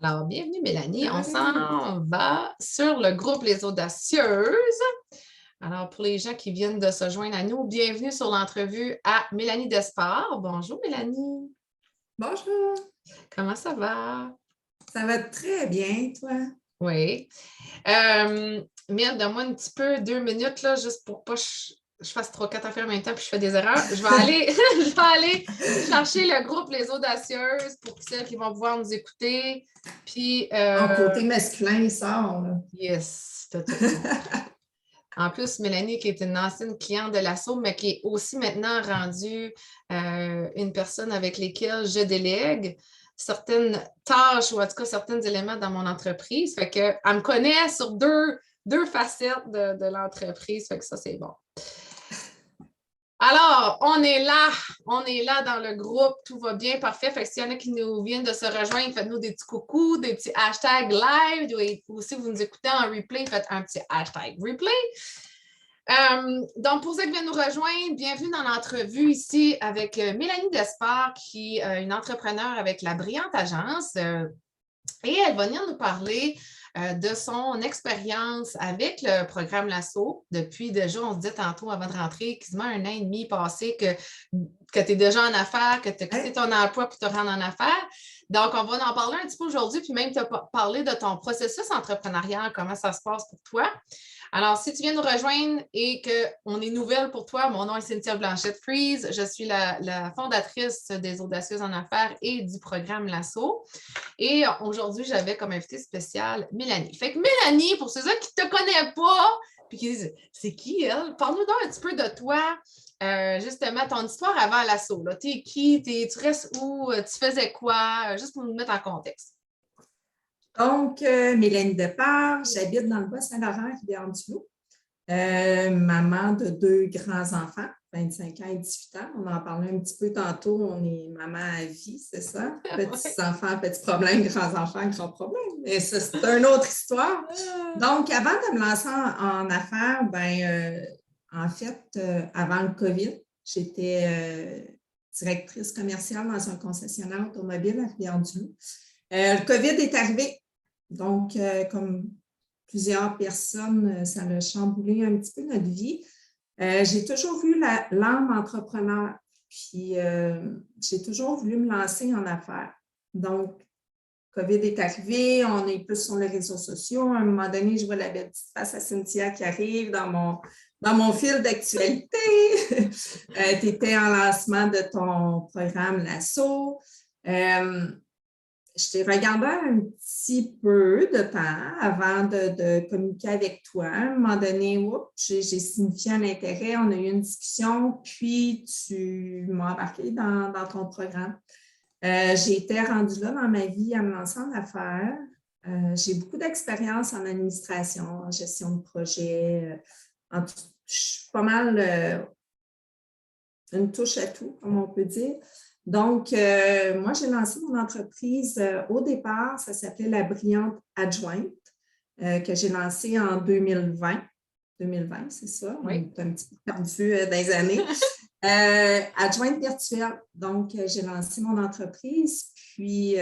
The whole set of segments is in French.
Alors, bienvenue Mélanie. On Salut! s'en va sur le groupe Les Audacieuses. Alors, pour les gens qui viennent de se joindre à nous, bienvenue sur l'entrevue à Mélanie Despard. Bonjour Mélanie. Bonjour! Comment ça va? Ça va très bien, toi? Oui. Merde, donne-moi un petit peu 2 minutes là, juste pour pas que je fasse 3-4 affaires en même temps puis je fais des erreurs. Je vais aller, je vais aller chercher le groupe Les Audacieuses pour celles qui vont pouvoir nous écouter. Puis, Ton côté masculin, il sort, là. yes, t'as tout compris. En plus, Mélanie, qui est une ancienne cliente de l'ASSO, mais qui est aussi maintenant rendue une personne avec laquelle je délègue certaines tâches ou en tout cas certains éléments dans mon entreprise. Fait qu'elle me connaît sur deux facettes de l'entreprise. Fait que ça, c'est bon. Alors, on est là dans le groupe, tout va bien, parfait. Fait que s'il y en a qui nous viennent de se rejoindre, faites-nous des petits coucous, des petits hashtags live, ou si vous nous écoutez en replay, faites un petit hashtag replay. Donc, pour ceux qui viennent nous rejoindre, bienvenue dans l'entrevue ici avec Mélanie Despard, qui est une entrepreneure avec la Brillante Agence. Et elle va venir nous parler de son expérience avec le programme Lasso. Depuis déjà, on se dit tantôt avant de rentrer, quasiment 1 an et demi passé que tu es déjà en affaires, que tu as quitté ton emploi pour te rendre en affaires. Donc, on va en parler un petit peu aujourd'hui, puis même te parler de ton processus entrepreneurial, comment ça se passe pour toi. Alors, si tu viens nous rejoindre et qu'on est nouvelle pour toi, mon nom est Cynthia Blanchette-Freeze. Je suis la fondatrice des Audacieuses en affaires et du programme Lasso. Et aujourd'hui, j'avais comme invité spécial Mélanie. Fait que Mélanie, pour ceux qui ne te connaissent pas, puis qui disent c'est qui elle? Parle-nous donc un petit peu de toi, justement, ton histoire avant l'assaut. T'es qui? Tu restes où? Tu faisais quoi? Juste pour nous mettre en contexte. Donc, Mélanie Despard, j'habite dans le Bas-Saint-Laurent, Rivière-du-Loup. Maman de 2 grands-enfants, 25 ans et 18 ans. On en parlait un petit peu tantôt. On est maman à vie, c'est ça? Petits-enfants, petits problèmes, grands-enfants, grands problèmes. Et ça, c'est une autre histoire. Donc, avant de me lancer en affaires, en fait, avant le COVID, j'étais directrice commerciale dans un concessionnaire automobile à Rivière-du-Loup. Le COVID est arrivé. Donc, comme plusieurs personnes, ça a chamboulé un petit peu notre vie. J'ai toujours eu l'âme entrepreneur, puis j'ai toujours voulu me lancer en affaires. Donc, COVID est arrivé, on est plus sur les réseaux sociaux. À un moment donné, je vois la belle petite face à Cynthia qui arrive dans mon fil d'actualité. Tu étais en lancement de ton programme Lasso. Je t'ai regardé un petit peu de temps avant de communiquer avec toi. À un moment donné, j'ai signifié un intérêt, on a eu une discussion, puis tu m'as embarqué dans ton programme. J'ai été rendue là dans ma vie à me lancer en affaires. J'ai beaucoup d'expérience en administration, en gestion de projet. Je suis pas mal une touche à tout, comme on peut dire. Donc, moi, j'ai lancé mon entreprise au départ, ça s'appelait La Brillante Adjointe, que j'ai lancée en 2020. 2020, c'est ça? Oui. On est un petit peu perdu dans les années. Adjointe virtuelle. Donc, j'ai lancé mon entreprise, puis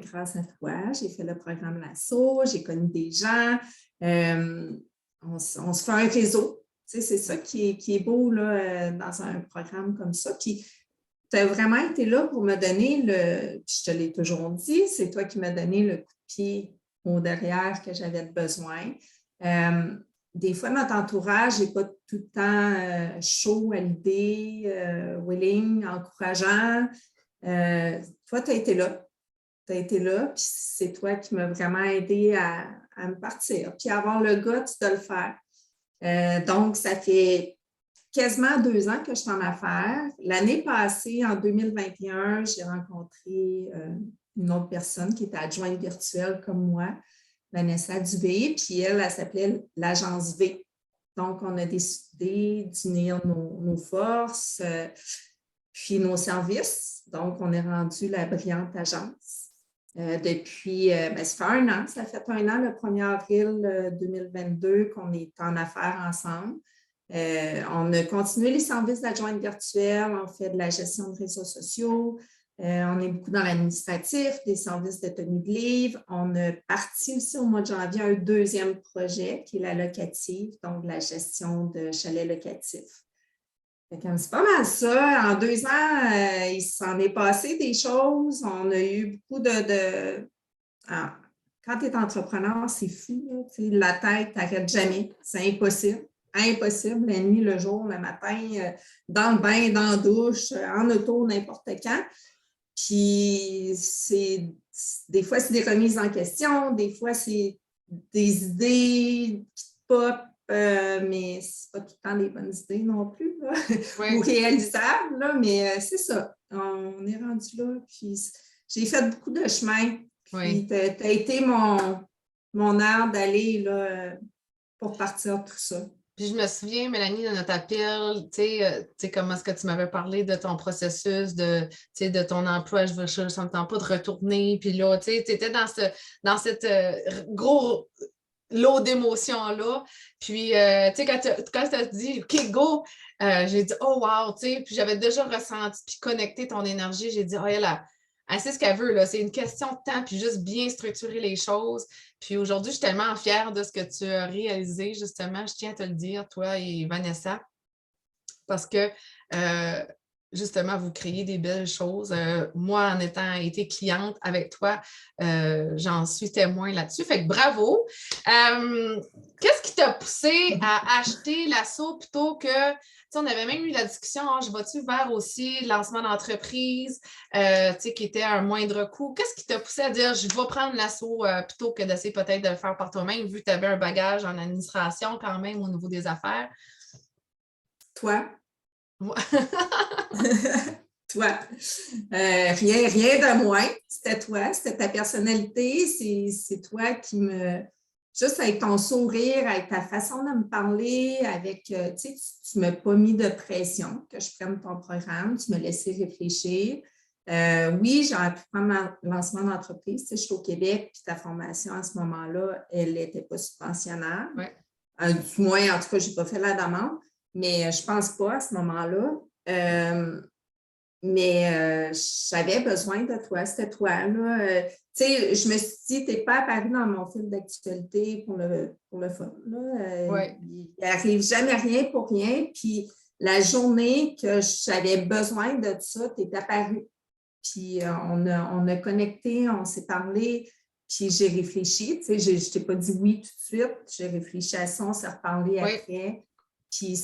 grâce à toi, j'ai fait le programme Lasso, j'ai connu des gens, on se fait un réseau. Tu sais, c'est ça qui est beau là, dans un programme comme ça. Puis, tu as vraiment été là pour me donner puis je te l'ai toujours dit, c'est toi qui m'as donné le coup de pied au derrière que j'avais besoin. Des fois, notre entourage n'est pas tout le temps chaud à l'idée, willing, encourageant. Toi, tu as été là. Tu as été là, puis c'est toi qui m'as vraiment aidé à me partir, puis avoir le guts de le faire. Donc, ça fait quasiment 2 ans que je suis en affaires. L'année passée, en 2021, j'ai rencontré une autre personne qui était adjointe virtuelle comme moi, Vanessa Dubé, puis elle s'appelait l'Agence V. Donc, on a décidé d'unir nos forces, puis nos services. Donc, on est rendu la Brillante Agence. Depuis, ça fait 1 an, ça fait 1 an, le 1er avril 2022, qu'on est en affaires ensemble. On a continué les services d'adjointe virtuelle, on fait de la gestion de réseaux sociaux, On est beaucoup dans l'administratif, des services de tenue de livre. On a parti aussi au mois de janvier un deuxième projet qui est la locative, donc la gestion de chalets locatifs. C'est pas mal ça. En 2 ans, il s'en est passé des choses. On a eu beaucoup Ah, quand tu es entrepreneur, c'est fou. Là, la tête t'arrête jamais. C'est impossible. Impossible. La nuit, le jour, le matin, dans le bain, dans la douche, en auto, n'importe quand. Puis, des fois, c'est des remises en question. Des fois, c'est des idées qui te pop. Mais c'est pas tout le temps des bonnes idées non plus, là, Oui. ou réalisables, là, mais c'est ça. On est rendu là, puis j'ai fait beaucoup de chemin, puis tu as été mon air d'aller là, pour partir de tout ça. Puis je me souviens, Mélanie, de notre appel, tu sais, comment est-ce que tu m'avais parlé de ton processus, de ton emploi, ça ne me tente pas de retourner, puis là, tu étais dans cette gros lot d'émotions-là. Puis, tu sais, quand tu as dit, OK, go, j'ai dit, oh, wow, tu sais, puis j'avais déjà ressenti, puis connecté ton énergie. J'ai dit, oh, elle sait ce qu'elle veut, là. C'est une question de temps, puis juste bien structurer les choses. Puis aujourd'hui, je suis tellement fière de ce que tu as réalisé, justement. Je tiens à te le dire, toi et Vanessa, parce que justement, vous créez des belles choses. Moi, en étant été cliente avec toi, j'en suis témoin là-dessus. Fait que bravo. Qu'est-ce qui t'a poussé à acheter l'assaut plutôt que, tu sais, on avait même eu la discussion, je vais-tu vers aussi le lancement d'entreprise, tu sais, qui était à un moindre coût. Qu'est-ce qui t'a poussé à dire, je vais prendre l'assaut plutôt que d'essayer peut-être de le faire par toi-même, vu que tu avais un bagage en administration quand même au niveau des affaires? Toi? Moi. Toi. Rien de moins. C'était toi, c'était ta personnalité. C'est toi qui juste avec ton sourire, avec ta façon de me parler, avec, tu sais, tu ne m'as pas mis de pression que je prenne ton programme, tu me laissais réfléchir. Oui, j'ai pu prendre mon lancement d'entreprise. Tu sais, je suis au Québec, puis ta formation à ce moment-là, elle n'était pas subventionnable. Ouais. Du moins, en tout cas, je n'ai pas fait la demande, mais je ne pense pas à ce moment-là. Mais j'avais besoin de toi, c'était toi. Là. Tu sais, je me suis dit, tu n'es pas apparu dans mon fil d'actualité pour le fun. Ouais. Il n'arrive jamais rien pour rien. Puis la journée que j'avais besoin de ça, tu es apparu. Puis on a connecté, on s'est parlé, puis j'ai réfléchi. Tu sais, je ne t'ai pas dit oui tout de suite. J'ai réfléchi à ça, on s'est reparlé après. Puis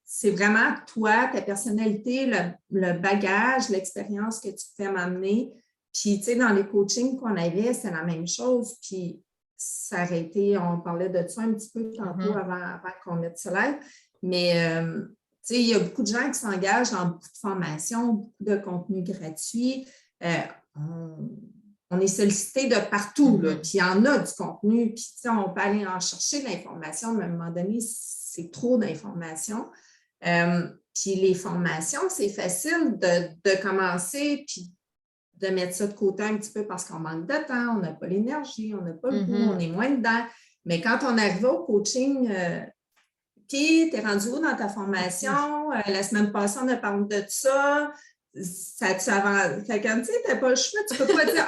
c'est vraiment toi, ta personnalité, le bagage, l'expérience que tu fais m'amener. Puis, tu sais, dans les coachings qu'on avait, c'est la même chose. Puis, ça aurait été, on parlait de ça un petit peu tantôt avant qu'on mette ça live. Mais, tu sais, il y a beaucoup de gens qui s'engagent dans beaucoup de formations, beaucoup de contenu gratuit. On est sollicité de partout, là, puis il y en a du contenu. Puis, tu sais, on peut aller en chercher de l'information, mais à un moment donné, c'est trop d'informations. Puis les formations, c'est facile de commencer puis de mettre ça de côté un petit peu parce qu'on manque de temps, on n'a pas l'énergie, on n'a pas le goût, on est moins dedans. Mais quand on arrive au coaching, puis tu es rendu où dans ta formation? La semaine passée, on a parlé de ça. Ça tu avance. Fait que, tu sais, tu n'as pas le choix. Tu ne peux pas dire,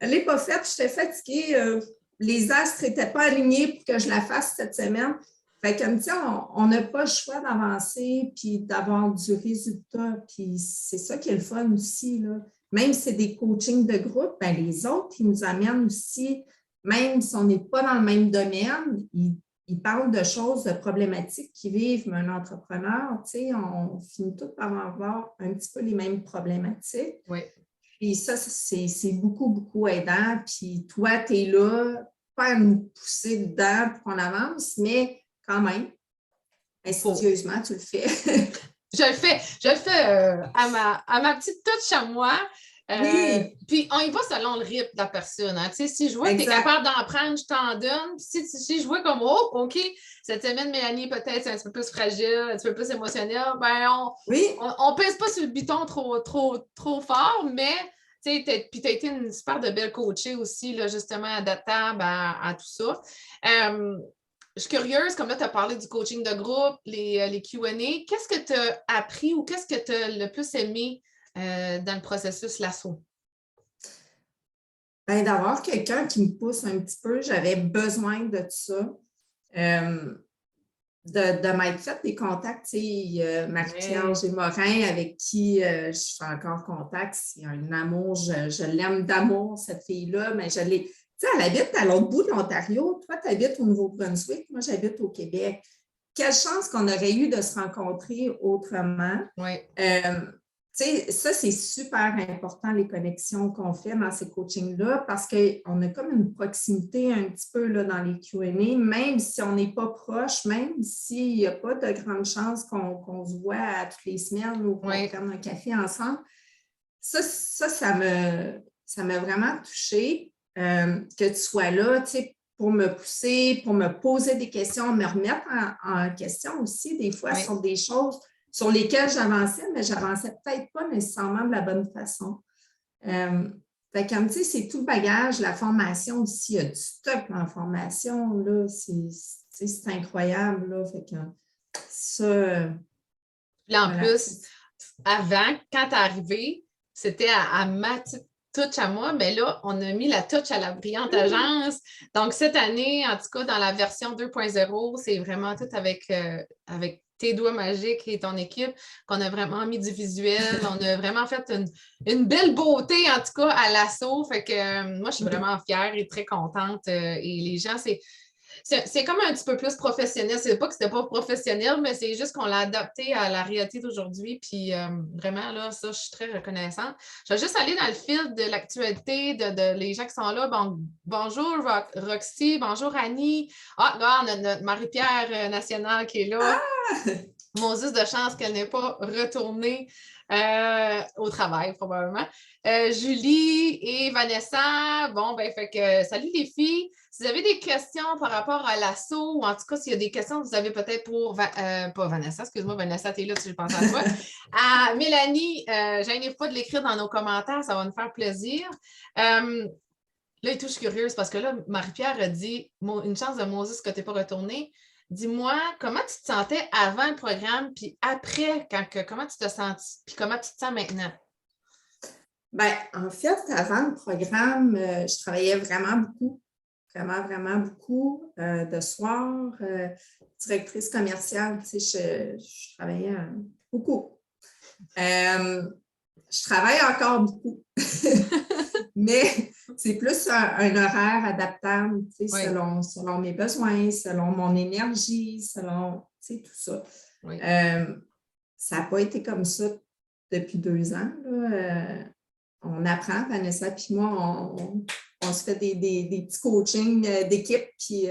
elle n'est pas faite, j'étais fatiguée. Les astres n'étaient pas alignés pour que je la fasse cette semaine. Fait que, tu sais, on n'a pas le choix d'avancer puis d'avoir du résultat. Puis c'est ça qui est le fun aussi, là. Même si c'est des coachings de groupe, bien, les autres, ils nous amènent aussi, même si on n'est pas dans le même domaine, ils parlent de choses, de problématiques qui vivent un entrepreneur. Tu sais, on finit tous par avoir un petit peu les mêmes problématiques. Oui. Puis ça, c'est beaucoup, beaucoup aidant. Puis toi, tu es là, pas à nous pousser dedans pour qu'on avance, mais quand même, insidieusement, tu le fais. Je le fais à ma petite touche à moi. Oui. Puis on y va selon le rythme de la personne. Hein. Si je vois que tu es capable d'en prendre, je t'en donne. Si je vois comme, oh, OK, cette semaine, Mélanie, peut-être c'est un petit peu plus fragile, un petit peu plus émotionnelle, ben on pèse pas sur le bouton trop fort, mais puis tu as été une super de belle coachée aussi, là, justement, adaptable à tout ça. Je suis curieuse, comme là, tu as parlé du coaching de groupe, les Q&A. Qu'est-ce que tu as appris ou qu'est-ce que tu as le plus aimé dans le processus Lasso? Ben, d'avoir quelqu'un qui me pousse un petit peu, j'avais besoin de ça. De m'être fait des contacts, tu sais, Marie-Pierre Gémorin, avec qui je suis encore en contact, c'est un amour, je l'aime d'amour, cette fille-là, mais je l'ai, tu sais, elle habite à l'autre bout de l'Ontario, toi, tu habites au Nouveau-Brunswick, moi, j'habite au Québec. Quelle chance qu'on aurait eu de se rencontrer autrement. Oui. Tu sais, ça, c'est super important, les connexions qu'on fait dans ces coachings-là, parce qu'on a comme une proximité un petit peu là, dans les Q&A, même si on n'est pas proche, même s'il n'y a pas de grande chance qu'on se voit à toutes les semaines ou qu'on prenne un café ensemble. Ça m'a vraiment touchée que tu sois là, tu sais, pour me pousser, pour me poser des questions, me remettre en question aussi, des fois, sur des choses sur lesquelles j'avançais, mais je n'avançais peut-être pas nécessairement de la bonne façon. Fait comme tu sais, c'est tout le bagage, la formation aussi, il y a du stock en formation, là, c'est incroyable, là, fait que ça... Là, en plus, avant, quand tu es arrivé, c'était à ma petite touch à moi, mais là, on a mis la touch à la brillante agence. Donc, cette année, en tout cas, dans la version 2.0, c'est vraiment tout avec tes doigts magiques et ton équipe qu'on a vraiment mis du visuel. On a vraiment fait une belle beauté, en tout cas, à l'assaut. Fait que moi, je suis vraiment fière et très contente. Et les gens, c'est comme un petit peu plus professionnel. C'est pas que c'était pas professionnel, mais c'est juste qu'on l'a adapté à la réalité d'aujourd'hui. Puis vraiment, là, ça, je suis très reconnaissante. Je vais juste aller dans le fil de l'actualité de les gens qui sont là. Bon, bonjour Roxy, bonjour Annie. Ah, là, on a notre Marie-Pierre nationale qui est là. Moses de chance qu'elle n'est pas retournée au travail, probablement. Julie et Vanessa, bon, ben, fait que salut les filles. Si vous avez des questions par rapport à l'assaut, ou en tout cas, s'il y a des questions que vous avez peut-être pour, pas Vanessa, excuse-moi, Vanessa, t'es là, tu penses à toi. À Mélanie, gênez pas de l'écrire dans nos commentaires, ça va nous faire plaisir. Là, et tout, je suis curieuse parce que là, Marie-Pierre a dit une chance de Moses que tu n'es pas retournée. Dis-moi, comment tu te sentais avant le programme, puis après, comment tu te sens, puis comment tu te sens maintenant? Bien, en fait, avant le programme, je travaillais vraiment beaucoup, vraiment beaucoup. De soir, directrice commerciale, tu sais, je travaillais beaucoup. Je travaille encore beaucoup, mais c'est plus un horaire adaptable, tu sais, selon mes besoins, selon mon énergie, selon, tu sais, tout ça. Oui. Ça n'a pas été comme ça depuis 2 ans, là. On apprend, Vanessa et moi, on se fait des petits coachings d'équipe, puis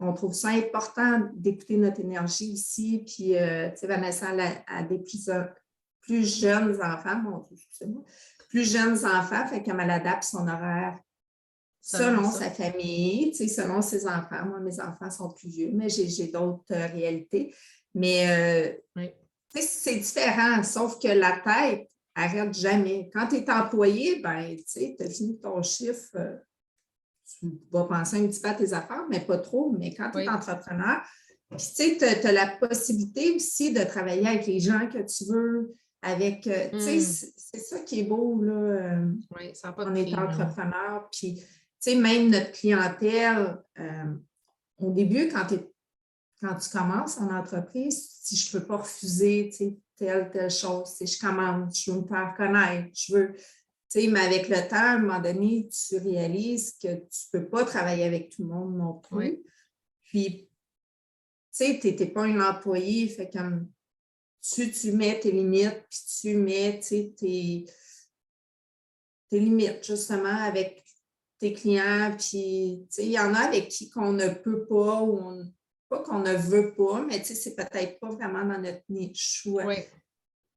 on trouve ça important d'écouter notre énergie ici, puis Vanessa a des plus jeunes enfants, plus jeunes enfants, fait qu'elle adapte son horaire selon sa famille, selon ses enfants. Moi, mes enfants sont plus vieux, mais j'ai d'autres réalités. Mais c'est différent, sauf que la tête n'arrête jamais. Quand tu es employé, ben, tu as fini ton chiffre, tu vas penser un petit peu à tes affaires, mais pas trop. Mais quand tu es entrepreneur, tu as la possibilité aussi de travailler avec les gens que tu veux, avec, c'est ça qui est beau, là. Ça n'a pas de on prix, est entrepreneur, puis, même notre clientèle, au début, quand tu commences en entreprise, si je ne peux pas refuser telle chose, si je commence, je veux me faire connaître, je veux, mais avec le temps, à un moment donné, tu réalises que tu ne peux pas travailler avec tout le monde non plus. Oui. Puis, tu n'es pas un employé, fait comme tu mets tes limites, puis tu mets tes limites, justement, avec tes clients, puis il y en a avec qui qu'on ne peut pas ou pas qu'on ne veut pas, mais c'est peut-être pas vraiment dans notre niche. Oui.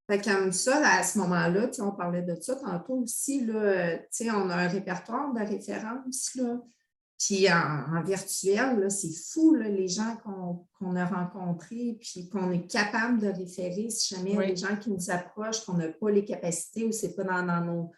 Fait comme ça, là, à ce moment-là, on parlait de ça tantôt aussi, là, on a un répertoire de références, là, puis en virtuel, là, c'est fou, là, les gens qu'on a rencontrés, puis qu'on est capable de référer si jamais il y a des gens qui nous approchent, qu'on n'a pas les capacités ou ce n'est pas dans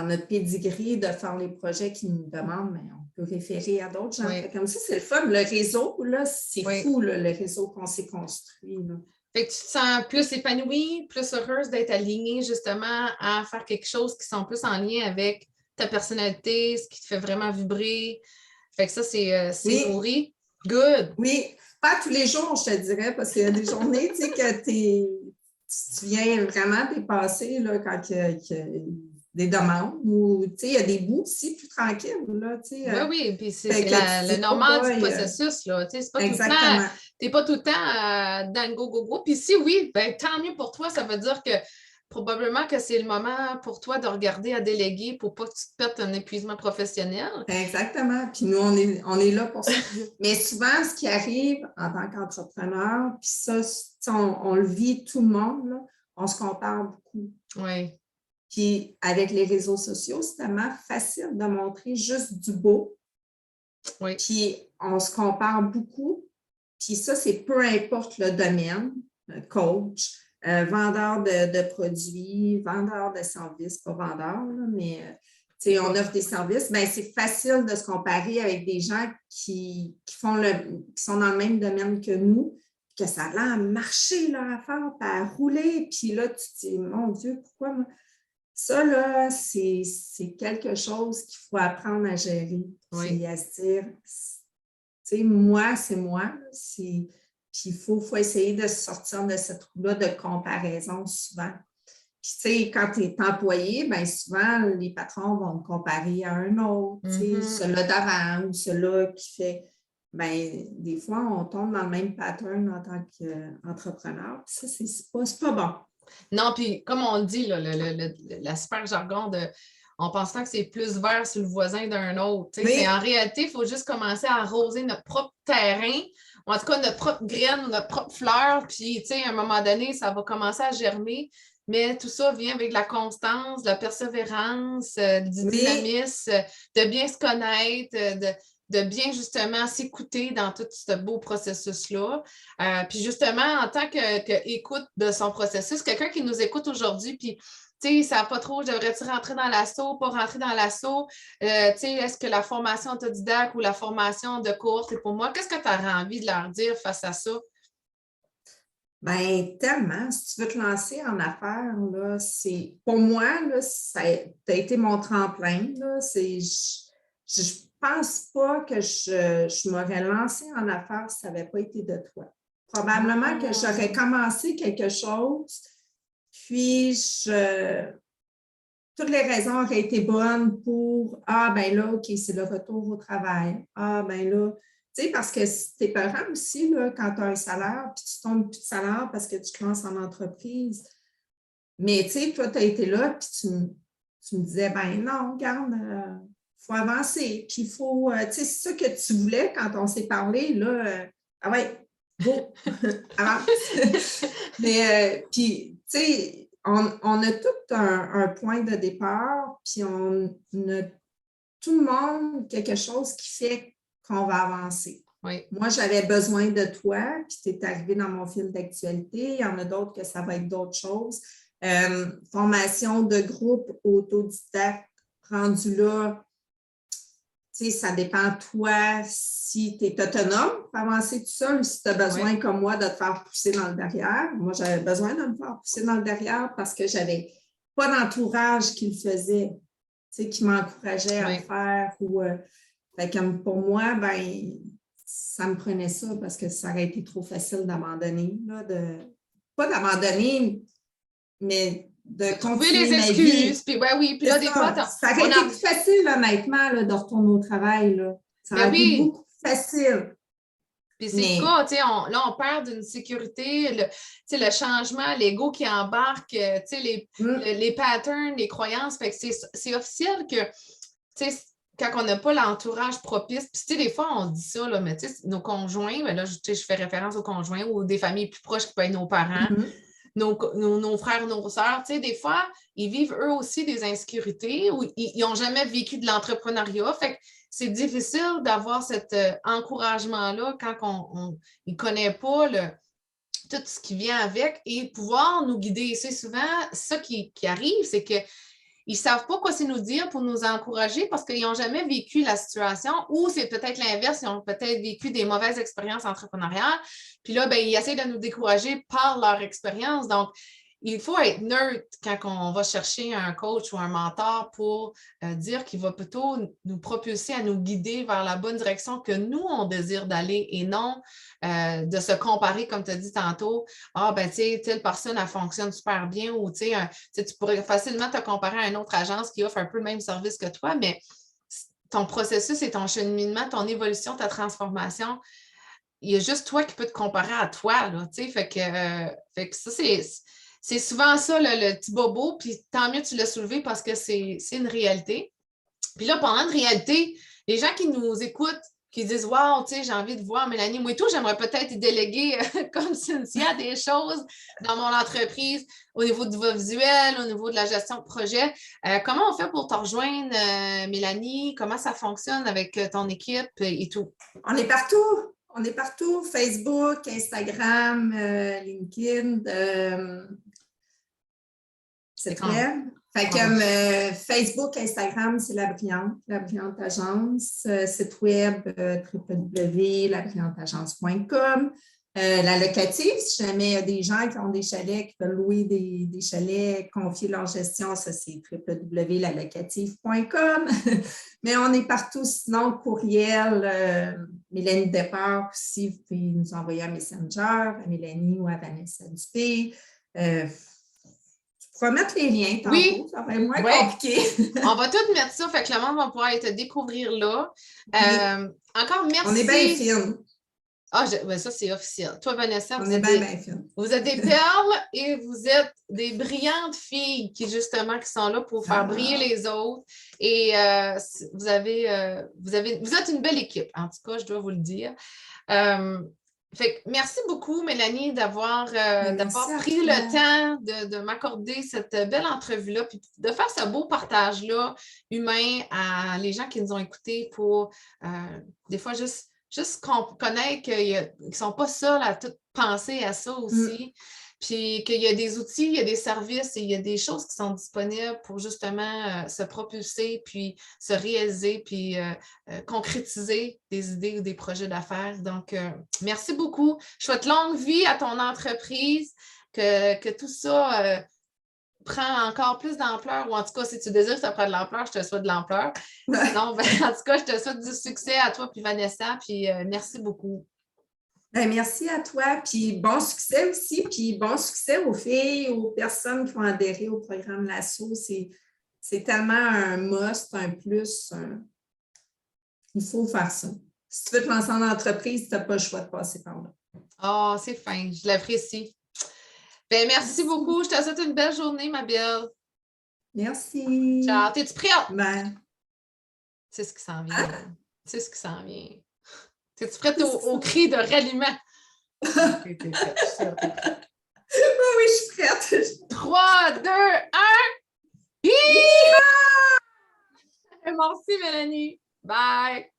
notre pedigree de faire les projets qu'ils nous demandent, mais on peut référer à d'autres gens. Comme ça, c'est le fun. Le réseau, là, c'est fou, là, le réseau qu'on s'est construit. Là. Fait que tu te sens plus épanouie, plus heureuse d'être alignée justement à faire quelque chose qui sont plus en lien avec ta personnalité, ce qui te fait vraiment vibrer. Fait que ça, c'est Oui, nourri. Good. oui. Pas tous les jours, je te dirais, parce qu'il y a des journées, tu sais, que tu viens vraiment dépasser là, quand il y a des demandes ou, tu sais, il y a des bouts aussi plus tranquilles, là, tu sais. Oui, oui, puis Fait c'est que tu le dis, oh normal du boy, processus, là. Tu sais, c'est pas tout le temps, exactement. t'es pas tout le temps dans le go-go-go. Puis si oui, ben tant mieux pour toi. Ça veut dire que probablement que c'est le moment pour toi de regarder à déléguer pour pas que tu te perdes un épuisement professionnel. Exactement. Puis nous, on est là pour ça. Mais souvent, ce qui arrive en tant qu'entrepreneur, puis ça, on le vit tout le monde, là, on se compare beaucoup. Oui, Puis avec les réseaux sociaux, c'est tellement facile de montrer juste du beau. oui. Puis on se compare beaucoup. Puis ça, c'est peu importe le domaine, coach, vendeur de produits, vendeur de services, pas vendeur, là, mais on offre des services. Bien, c'est facile de se comparer avec des gens qui sont dans le même domaine que nous, que ça a l'air à marcher leur affaire, puis à rouler. Puis là, tu te dis, mon Dieu, pourquoi moi? Ça, là, c'est quelque chose qu'il faut apprendre à gérer. Oui. Puis à se dire, tu sais, moi, c'est moi. Puis il faut essayer de sortir de cette roue-là de comparaison souvent. Puis, tu sais, quand tu es employé, bien souvent, les patrons vont te comparer à un autre, tu sais, Mhm. celui-là d'avant ou celui-là qui fait. Bien, des fois, on tombe dans le même pattern en tant qu'entrepreneur. Puis ça, c'est pas bon. Non, puis comme on dit, là, la super jargon de on pense tant que c'est plus vert sur le voisin d'un autre. Mais en Oui, réalité, il faut juste commencer à arroser notre propre terrain, ou en tout cas notre propre graine, notre propre fleur. Puis, à un moment donné, ça va commencer à germer. Mais tout ça vient avec de la constance, de la persévérance, du oui, dynamisme, de bien se connaître, de bien justement s'écouter dans tout ce beau processus-là. Puis justement, en tant qu'écoute de son processus, quelqu'un qui nous écoute aujourd'hui, puis tu sais, ça pas trop, je devrais-tu rentrer dans l'assaut, pas rentrer dans l'assaut? Tu sais, est-ce que la formation autodidacte ou la formation de cours, c'est pour moi? Qu'est-ce que tu aurais envie de leur dire face à ça? bien, tellement. Si tu veux te lancer en affaires, là, pour moi, là, ça a été mon tremplin. Là, je pense pas que je m'aurais lancée en affaires si ça n'avait pas été de toi. Probablement que j'aurais Ah, commencé quelque chose, puis toutes les raisons auraient été bonnes pour ah ben là, OK, c'est le retour au travail. Ah ben là, tu sais, parce que tes parents aussi, là, quand tu as un salaire, puis tu tombes plus de salaire parce que tu te lances en entreprise. Mais tu sais, toi, tu as été là, puis tu me disais, ben non, regarde, il faut avancer. Puis il faut, tu sais, c'est ça que tu voulais quand on s'est parlé, là. Ah ouais, go, avance. Mais, puis, tu sais, on a tout un point de départ, puis on a tout le monde quelque chose qui fait qu'on va avancer. oui, Moi, j'avais besoin de toi, puis tu es arrivé dans mon fil d'actualité. Il y en a d'autres que ça va être d'autres choses. Formation de groupe autodidacte, rendu là, tu sais, ça dépend de toi si tu es autonome pour avancer tout seul, si tu as besoin, oui, comme moi, de te faire pousser dans le derrière. Moi, j'avais besoin de me faire pousser dans le derrière parce que j'avais pas d'entourage qui le faisait, tu sais, qui m'encourageait à le oui. faire. Fait que pour moi, ben, ça me prenait ça parce que ça aurait été trop facile d'abandonner, là, pas d'abandonner, mais de De trouver les continuer ma excuses, vie. puis ouais, oui, puis C'est là, des fois, ça. Ça on aurait été a, plus facile, honnêtement, là, de retourner au travail. Là. Ça ben aurait été oui, beaucoup plus facile. puis c'est le Mais cas, là, on perd d'une sécurité, le changement, l'ego qui embarque, les patterns, les croyances. Fait que c'est officiel que, quand on n'a pas l'entourage propice, puis des fois, on dit ça, là, mais nos conjoints, ben là, je fais référence aux conjoints ou des familles plus proches qui peuvent être nos parents, nos frères, nos sœurs, des fois, ils vivent eux aussi des insécurités ou ils n'ont jamais vécu de l'entrepreneuriat. Fait que c'est difficile d'avoir cet encouragement-là quand on ne connaît pas tout ce qui vient avec et pouvoir nous guider. C'est souvent ça qui arrive, c'est qu'ils ils ne savent pas quoi c'est nous dire pour nous encourager parce qu'ils n'ont jamais vécu la situation ou c'est peut-être l'inverse, ils ont peut-être vécu des mauvaises expériences entrepreneuriales. Puis là, ben, ils essaient de nous décourager par leur expérience. Donc, il faut être neutre quand on va chercher un coach ou un mentor pour dire qu'il va plutôt nous propulser à nous guider vers la bonne direction que nous, on désire d'aller et non de se comparer, comme tu as dit tantôt. Ah, ben, tu sais, telle personne, elle fonctionne super bien ou, tu sais, tu pourrais facilement te comparer à une autre agence qui offre un peu le même service que toi, mais ton processus et ton cheminement, ton évolution, ta transformation, il y a juste toi qui peux te comparer à toi, là, tu sais, fait que ça, c'est souvent ça, le petit bobo, puis tant mieux que tu l'as soulevé parce que c'est une réalité. Puis là, pendant une réalité, les gens qui nous écoutent, qui disent wow, tu sais, j'ai envie de voir Mélanie, moi et tout, j'aimerais peut-être déléguer comme Cynthia des choses dans mon entreprise au niveau du visuel, au niveau de la gestion de projet. Comment on fait pour te rejoindre, Mélanie? Comment ça fonctionne avec ton équipe et tout? On est partout. On est partout. Facebook, Instagram, LinkedIn, site web. Fait que Facebook, Instagram, c'est La Brillante Agence. Site web, www.labrillanteagence.com. La locative, si jamais il y a des gens qui ont des chalets, qui veulent louer des chalets, confier leur gestion, ça c'est www.lalocative.com. Mais on est partout, sinon courriel, Mélanie Despart aussi, vous pouvez nous envoyer un messenger à Mélanie ou à Vanessa Dupé. Tu vas mettre les liens tantôt, oui, ça va être moins compliqué. On va tout mettre ça, fait que le monde va pouvoir te découvrir là. Encore merci. On est bien fine. Ah, ben ça, c'est officiel. Toi, Vanessa, on est bien fine. Vous êtes des perles et vous êtes des brillantes filles qui, justement, qui sont là pour faire briller les autres. Et vous êtes une belle équipe, en tout cas, je dois vous le dire. Fait que merci beaucoup, Mélanie, d'avoir pris le temps de m'accorder cette belle entrevue-là, puis de faire ce beau partage-là humain à les gens qui nous ont écoutés pour des fois juste connaître qu'ils ne sont pas seuls à tout penser à ça aussi. Puis qu'il y a des outils, il y a des services et il y a des choses qui sont disponibles pour justement se propulser, puis se réaliser, puis concrétiser des idées ou des projets d'affaires. Donc, merci beaucoup. Je souhaite longue vie à ton entreprise, que tout ça prend encore plus d'ampleur, ou en tout cas, si tu désires que ça prenne de l'ampleur, je te souhaite de l'ampleur. Sinon, ben, en tout cas, je te souhaite du succès à toi puis Vanessa, puis merci beaucoup. Ben, merci à toi, puis bon succès aussi, puis bon succès aux filles, aux personnes qui vont adhérer au programme Lasso. C'est tellement un must, un plus. Il faut faire ça. Si tu veux te lancer en entreprise, tu n'as pas le choix de passer par là. Oh, c'est fin, je l'apprécie. Ben, merci beaucoup. Je te souhaite une belle journée, ma belle. Merci. Ciao. T'es-tu prête? Ben. C'est ce qui s'en vient. C'est ce qui s'en vient. T'es-tu prête au cri de ralliement? T'es prête. Oui, je suis prête. 3, 2, 1. Merci, Mélanie. Bye.